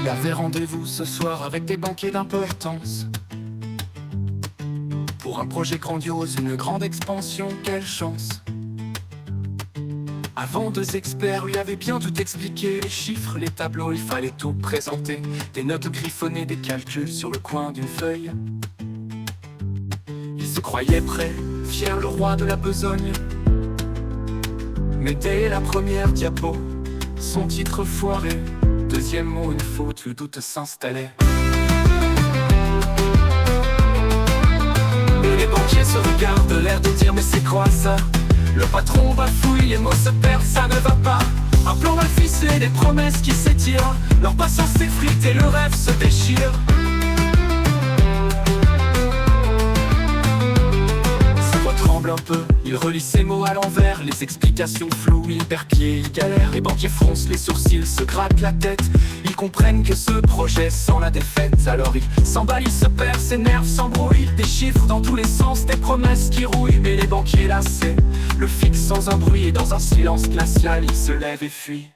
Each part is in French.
Il avait rendez-vous ce soir avec des banquiers d'importance. Pour un projet grandiose, une grande expansion, quelle chance! Avant, deux experts lui avaient bien tout expliqué. Les chiffres, les tableaux, il fallait tout présenter. Des notes griffonnées, des calculs sur le coin d'une feuille. Il se croyait prêt, fier le roi de la besogne. Mais dès la première diapo, son titre foiré, deuxième mot, une faute, le doute s'installait. Et les banquiers se regardent, l'air de dire mais c'est quoi ça? Le patron bafouille, les mots se perdent, ça ne va pas. Un plan mal ficelé, des promesses qui s'étirent. Leur patience s'effrite et le rêve se déchire. Sa voix tremble un peu, il relit ses mots à l'envers. Les explications floues, il perd pied, il galère. Les banquiers froncent les sourcils, se grattent la tête. Ils comprennent que ce projet sent la défaite. Alors ils s'emballent, ils se perdent, s'énervent, s'embrouillent. Des chiffres dans tous les sens, des promesses qui rouillent. Mais les banquiers lassés le fixent sans un bruit. Et dans un silence glacial, ils se lèvent et fuient.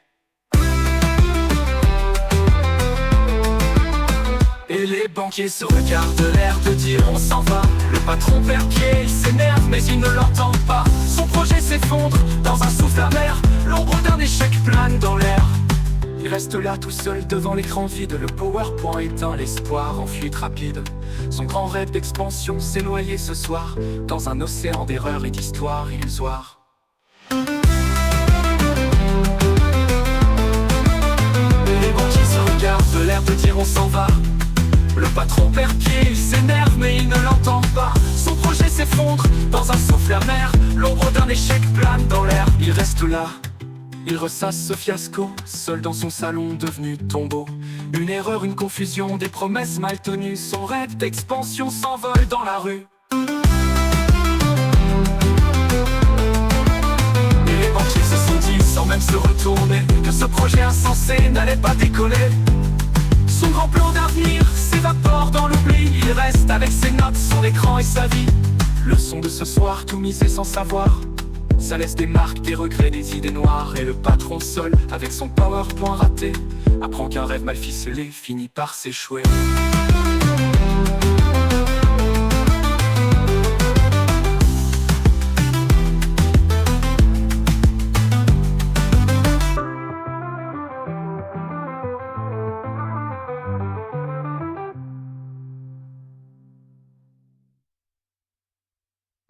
Et les banquiers se regardent, l'air de dire on s'en va. Le patron perd pied, il s'énerve mais il ne l'entend pas. Son projet s'effondre dans un souffle amer. L'ombre d'un échec plane dans l'air. Il reste là tout seul devant l'écran vide. Le PowerPoint éteint, l'espoir en fuite rapide. Son grand rêve d'expansion s'est noyé ce soir dans un océan d'erreurs et d'histoires illusoires. Et les banquiers se regardent, l'air de dire on s'en va. Le patron perd pied, il s'énerve mais il ne l'entend pas. Son projet s'effondre dans un souffle amer. L'ombre d'un échec plane dans l'air. Il reste là, il ressasse ce fiasco, seul dans son salon devenu tombeau. Une erreur, une confusion, des promesses mal tenues. Son rêve d'expansion s'envole dans la rue. Et les banquiers se sont dit, sans même se retourner, que ce projet insensé n'allait pas décoller. Son grand plan d'avenir s'évapore dans l'oubli. Il reste avec ses notes, son écran et sa vie. Leçon de ce soir, tout misé sans savoir. Ça laisse des marques, des regrets, des idées noires. Et le patron seul, avec son PowerPoint raté, apprend qu'un rêve mal ficelé finit par s'échouer.